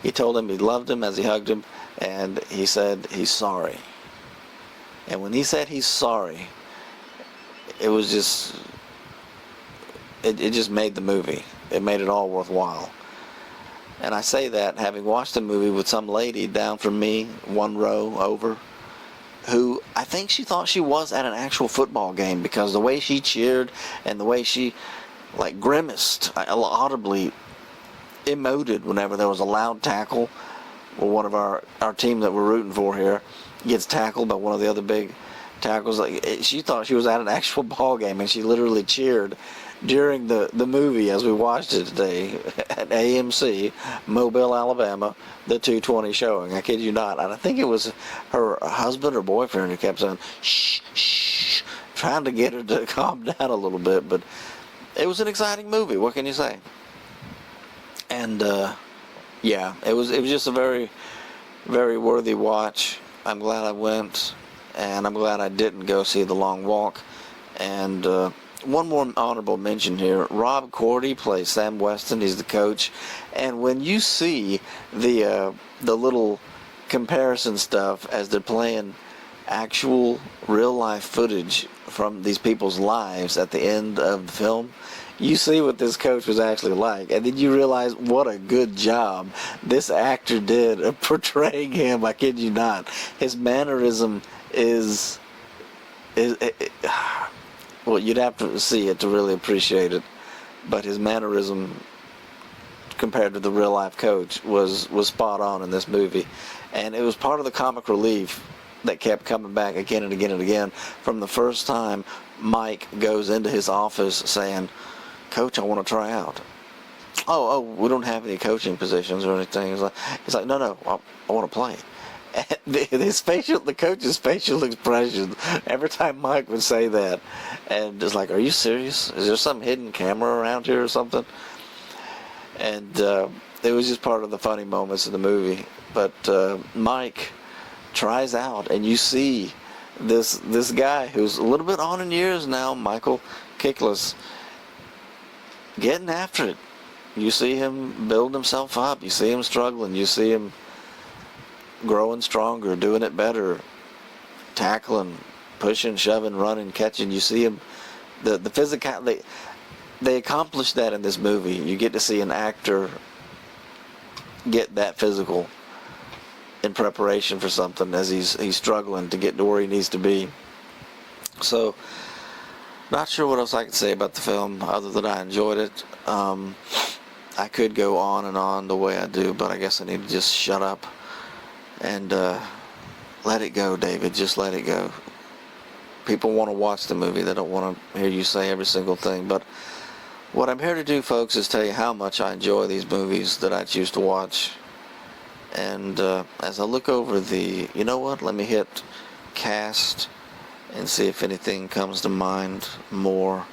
he told him he loved him as he hugged him, and he said he's sorry. And when he said he's sorry, it was just, it just made the movie. It made it all worthwhile. And I say that having watched the movie with some lady down from me, one row over, who I think she thought she was at an actual football game because the way she cheered and the way she grimaced, audibly emoted whenever there was a loud tackle or one of our team that we're rooting for here gets tackled by one of the other big tackles. She thought she was at an actual ball game, and she literally cheered during the movie as we watched it today at AMC, Mobile, Alabama, the 2:20 showing. I kid you not. And I think it was her husband or boyfriend who kept saying, "Shh, shh," trying to get her to calm down a little bit. But it was an exciting movie. What can you say? And yeah, it was just a very, very worthy watch. I'm glad I went, and I'm glad I didn't go see The Long Walk. And one more honorable mention here. Rob Cordy plays Sam Weston. He's the coach. And when you see the little comparison stuff as they're playing actual real-life footage from these people's lives at the end of the film, you see what this coach was actually like. And then you realize what a good job this actor did of portraying him. I kid you not. His mannerism is well, you'd have to see it to really appreciate it. But his mannerism compared to the real life coach was spot on in this movie. And it was part of the comic relief that kept coming back again and again and again. From the first time Mike goes into his office saying, "Coach, I want to try out." Oh, we don't have any coaching positions or anything. He's like, no, I want to play. And the coach's facial expression every time Mike would say that, and just like, "Are you serious? Is there some hidden camera around here or something?" And it was just part of the funny moments of the movie. But Mike tries out, and you see this guy who's a little bit on in years now, Michael Chiklis, getting after it. You see him build himself up. You see him struggling. You see him growing stronger, doing it better, tackling, pushing, shoving, running, catching. You see him, the physical. They accomplished that in this movie. You get to see an actor get that physical in preparation for something as he's struggling to get to where he needs to be. So, not sure what else I can say about the film other than I enjoyed it. I could go on and on the way I do, but I guess I need to just shut up and let it go, David. Just let it go. People want to watch the movie. They don't want to hear you say every single thing. But what I'm here to do, folks, is tell you how much I enjoy these movies that I choose to watch. And as I look over you know what? Let me hit cast and see if anything comes to mind more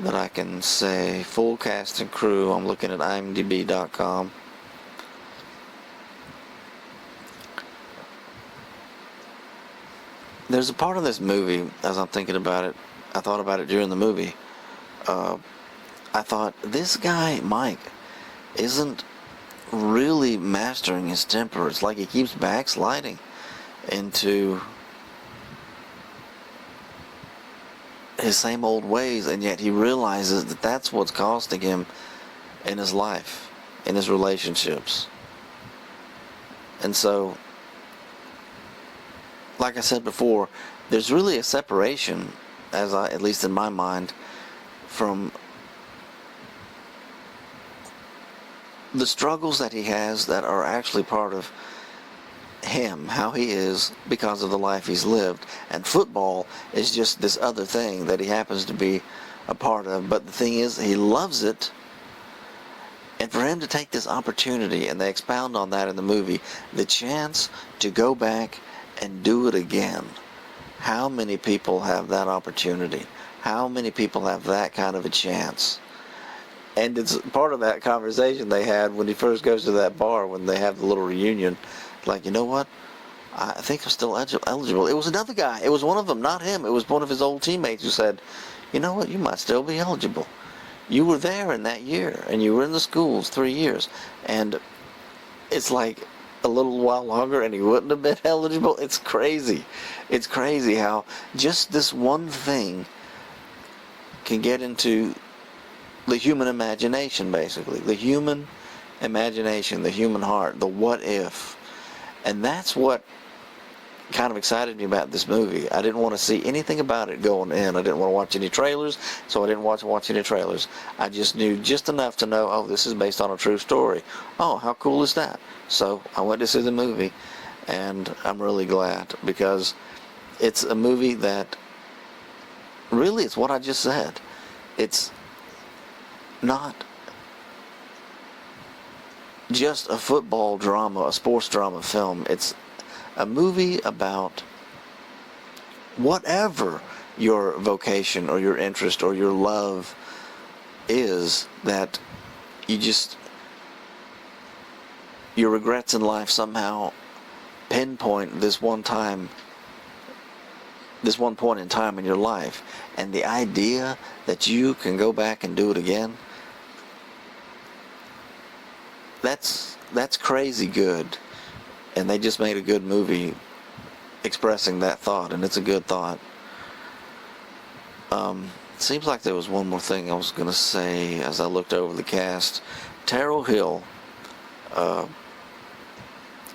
that I can say. Full cast and crew. I'm looking at IMDb.com. there's a part of this movie, as I'm thinking about it, I thought about it during the movie. I thought, this guy, Mike, isn't really mastering his temper. It's like he keeps backsliding into his same old ways, and yet he realizes that that's what's costing him in his life, in his relationships. And so, like I said before, there's really a separation, at least in my mind, from the struggles that he has that are actually part of him, how he is because of the life he's lived, and football is just this other thing that he happens to be a part of. But the thing is, he loves it, and for him to take this opportunity, and they expound on that in the movie, the chance to go back and do it again. How many people have that opportunity? How many people have that kind of a chance? And it's part of that conversation they had when he first goes to that bar, when they have the little reunion. Like, you know what? I think I'm still eligible. It was another guy. It was one of them, not him. It was one of his old teammates who said, you know what? You might still be eligible. You were there in that year, and you were in the schools 3 years. And it's like a little while longer, and he wouldn't have been eligible. It's crazy. It's crazy how just this one thing can get into the human imagination, basically. The human imagination, the human heart, the what if. And that's what kind of excited me about this movie. I didn't want to see anything about it going in. I didn't want to watch any trailers, so I didn't watch any trailers. I just knew just enough to know, oh, this is based on a true story. Oh, how cool is that? So I went to see the movie, and I'm really glad, because it's a movie that really, it's what I just said. It's not just a football drama, a sports drama film. It's a movie about whatever your vocation or your interest or your love is, that your regrets in life somehow pinpoint this one point in time in your life, and the idea that you can go back and do it again, that's crazy good. And they just made a good movie expressing that thought, and it's a good thought. Seems like there was one more thing I was going to say as I looked over the cast. Terrell Hill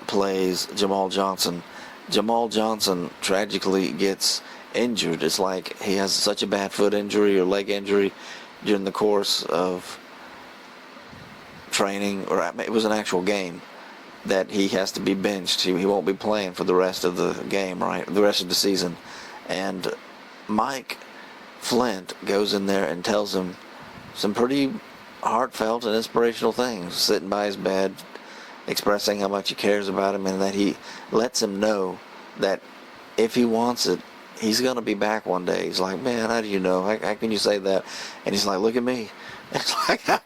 plays Jamal Johnson. Jamal Johnson tragically gets injured. It's like he has such a bad foot injury or leg injury during the course of training, or it was an actual game, that he has to be benched. He won't be playing for the rest of the game, right? The rest of the season. And Mike Flint goes in there and tells him some pretty heartfelt and inspirational things, sitting by his bed, expressing how much he cares about him, and that he lets him know that if he wants it, he's going to be back one day. He's like, man, how do you know? How can you say that? And he's like, look at me. It's like, I'm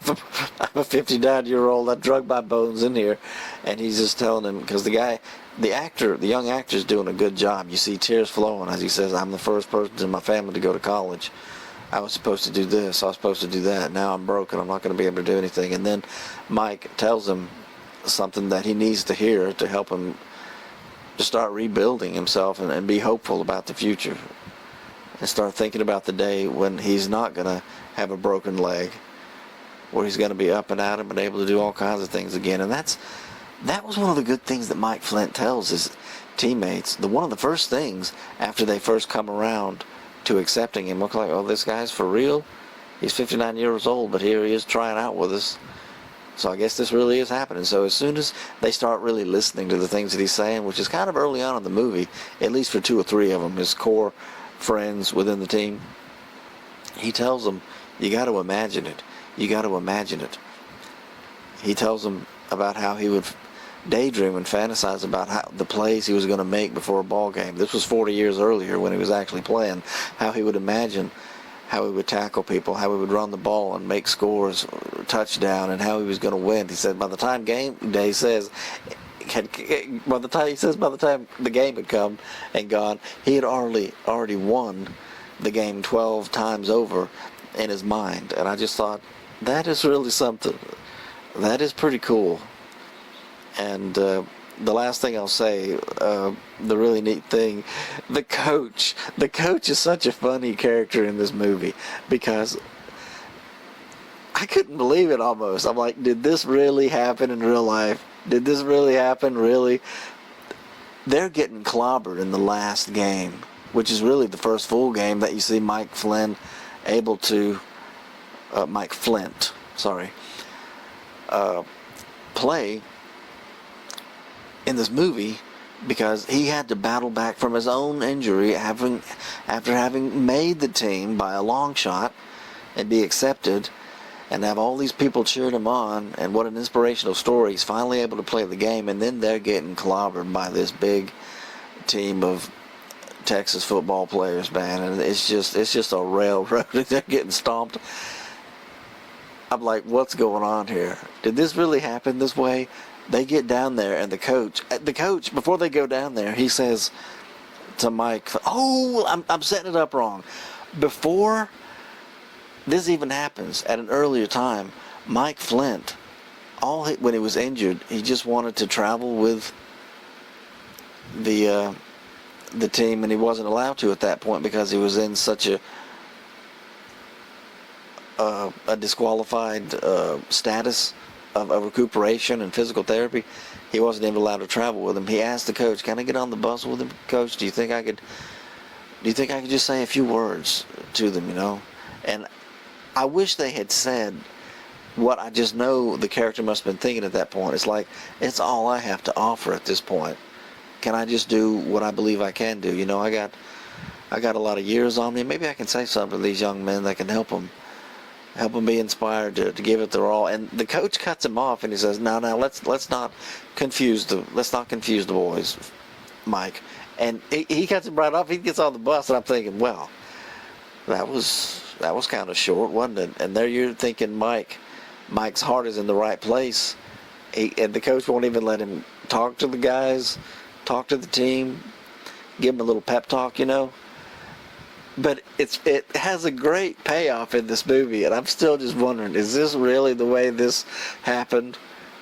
a 59-year-old. I drug my bones in here. And he's just telling him, because the young actor's doing a good job. You see tears flowing as he says, I'm the first person in my family to go to college. I was supposed to do this. I was supposed to do that. Now I'm broken. I'm not going to be able to do anything. And then Mike tells him something that he needs to hear to help him to start rebuilding himself and be hopeful about the future. And start thinking about the day when he's not going to have a broken leg, where he's going to be up and at 'em and able to do all kinds of things again. And that was one of the good things that Mike Flint tells his teammates. One of the first things after they first come around to accepting him, look like, oh, this guy's for real. He's 59 years old, but here he is trying out with us. So I guess this really is happening. So as soon as they start really listening to the things that he's saying, which is kind of early on in the movie, at least for 2 or 3 of them, his core friends within the team, he tells them, you got to imagine it. You got to imagine it. He tells them about how he would daydream and fantasize about how the plays he was going to make before a ball game. This was 40 years earlier when he was actually playing. How he would imagine how he would tackle people, how he would run the ball and make scores, touchdown, and how he was going to win. He said by the time game day says, by the time he says by the time the game had come and gone, he had already won the game 12 times over in his mind. And I just thought, that is really something. That is pretty cool. And the last thing I'll say, the really neat thing, the coach is such a funny character in this movie, because I couldn't believe it almost. I'm like, did this really happen in real life? Did this really happen? Really? They're getting clobbered in the last game, which is really the first full game that you see Mike Flint, play in this movie, because he had to battle back from his own injury after having made the team by a long shot and be accepted, and have all these people cheering him on, and what an inspirational story. He's finally able to play the game, and then they're getting clobbered by this big team of Texas football players, man, and it's just a railroad. They're getting stomped. I'm like, what's going on here? Did this really happen this way? They get down there, and the coach, before they go down there, he says to Mike, "Oh, I'm setting it up wrong." Before this even happens, at an earlier time, Mike Flint, when he was injured, he just wanted to travel with the team, and he wasn't allowed to at that point because he was in such a disqualified status of recuperation and physical therapy. He wasn't even allowed to travel with him. He asked the coach, "Can I get on the bus with him, Coach? Do you think I could just say a few words to them, you know?" And I wish they had said what I just know the character must have been thinking at that point. It's like, it's all I have to offer at this point. Can I just do what I believe I can do? You know, I got a lot of years on me. Maybe I can say something to these young men that can help them be inspired to give it their all. And the coach cuts him off, and he says, "No, let's not confuse the boys, Mike." And he cuts him right off. He gets on the bus, and I'm thinking, well, that was kind of short, wasn't it? And there you're thinking Mike's heart is in the right place. And the coach won't even let him talk to the guys, talk to the team, give him a little pep talk, you know. But it has a great payoff in this movie, and I'm still just wondering, is this really the way this happened?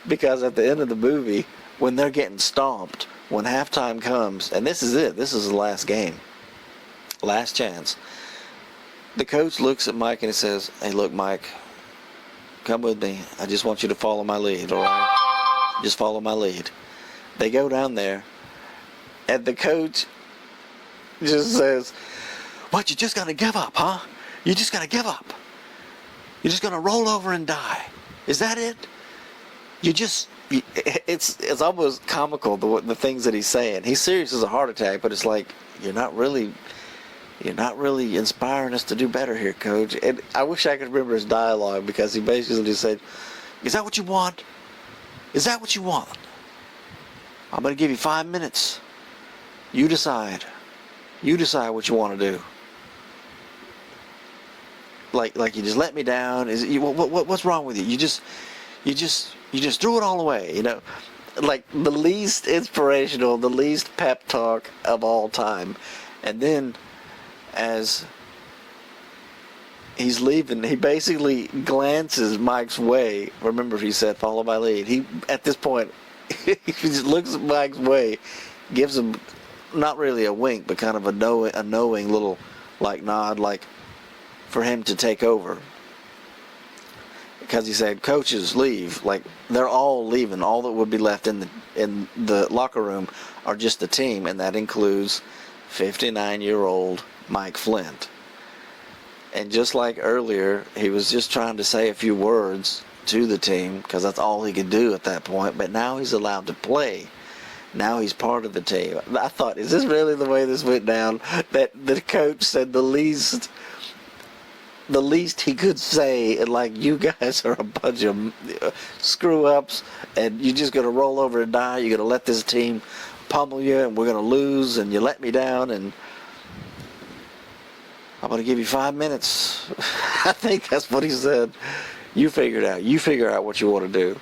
Because at the end of the movie, when they're getting stomped, when halftime comes, and this is it, this is the last game, last chance, the coach looks at Mike and he says, "Hey, look, Mike, come with me. I just want you to follow my lead, all right? Just follow my lead." They go down there, and the coach just says, "What, you just gonna give up, huh? You just gonna give up? You're just gonna roll over and die? Is that it? It's almost comical, the things that he's saying. He's serious as a heart attack, but it's like, you're not really inspiring us to do better here, Coach." And I wish I could remember his dialogue, because he basically just said, "Is that what you want? Is that what you want? I'm going to give you 5 minutes. You decide. You decide what you want to do. Like you just let me down. What's wrong with you? You just threw it all away, you know." Like the least inspirational, the least pep talk of all time. And then, as he's leaving, he basically glances Mike's way. Remember, he said, "Follow my lead." He, at this point, he just looks at Mike's way, gives him not really a wink, but kind of a knowing little like nod, like for him to take over. Because he said, "Coaches leave." Like, they're all leaving. All that would be left in the locker room are just the team, and that includes 59-year-old Mike Flint. And just like earlier, he was just trying to say a few words to the team, because that's all he could do at that point. But now he's allowed to play. Now he's part of the team. I thought, is this really the way this went down? That the coach said the least he could say, and like, you guys are a bunch of screw-ups, and you're just going to roll over and die. You're going to let this team pummel you, and we're going to lose, and you let me down, and I'm going to give you 5 minutes. I think that's what he said. You figure it out. You figure out what you want to do.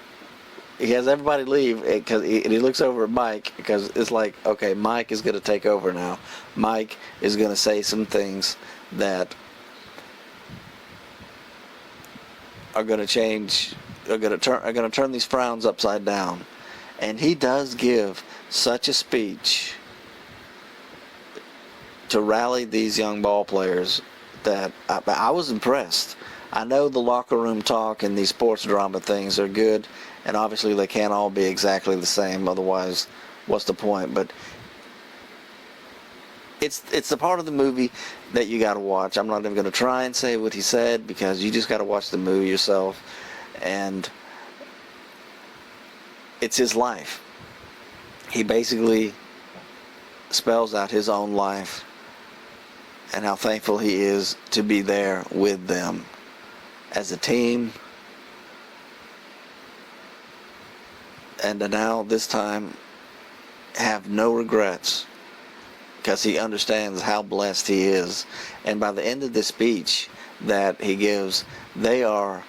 he has everybody leave because he looks over at Mike because it's like, okay, Mike is going to take over now. Mike is going to say some things that are going to change, are going to turn these frowns upside down. And he does give such a speech to rally these young ball players that I was impressed. I know the locker room talk and these sports drama things are good, and obviously they can't all be exactly the same, otherwise what's the point? But it's the part of the movie that you got to watch. I'm not even going to try and say what he said because you just got to watch the movie yourself. And it's his life. He basically spells out his own life and how thankful he is to be there with them as a team. And to now, this time, have no regrets because he understands how blessed he is. And by the end of this speech that he gives, they are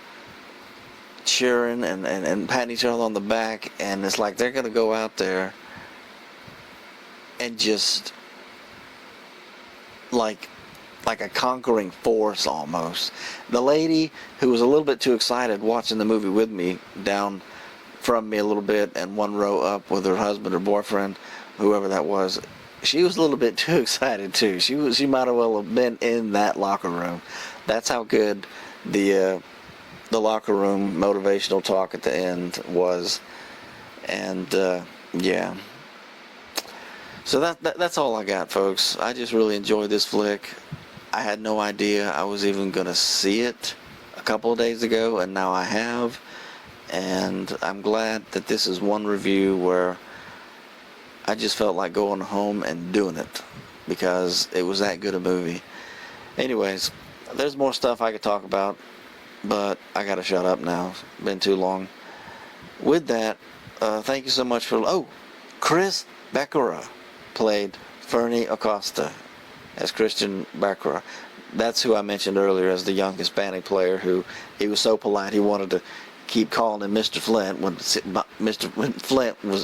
cheering and patting each other on the back, and it's like they're going to go out there and just like a conquering force almost. The lady who was a little bit too excited watching the movie with me down from me a little bit and one row up with her husband or boyfriend, whoever that was, she was a little bit too excited too. She might as well have been in that locker room. That's how good the locker room motivational talk at the end was. And yeah. So that's all I got, folks. I just really enjoyed this flick. I had no idea I was even going to see it a couple of days ago, and now I have. And I'm glad that this is one review where I just felt like going home and doing it because it was that good a movie. Anyways, there's more stuff I could talk about, but I got to shut up now. It's been too long. With that, thank you so much for... Oh, Chris Baccarat played Fernie Acosta as Christian Baccarat. That's who I mentioned earlier as the young Hispanic player who he was so polite he wanted to keep calling him Mr. Flint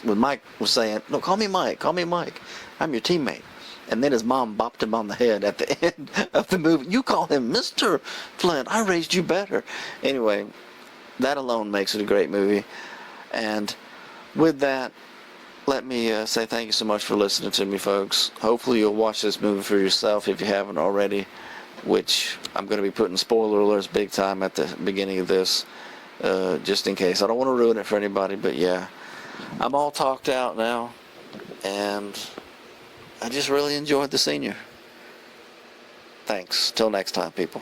when Mike was saying, no, call me Mike, I'm your teammate. And then his mom bopped him on the head at the end of the movie. You call him Mr. Flint, I raised you better. Anyway, that alone makes it a great movie. And with that, let me say thank you so much for listening to me, folks. Hopefully you'll watch this movie for yourself if you haven't already, which I'm going to be putting spoiler alerts big time at the beginning of this, just in case. I don't want to ruin it for anybody, but yeah. I'm all talked out now, and I just really enjoyed The Senior. Thanks. Till next time, people.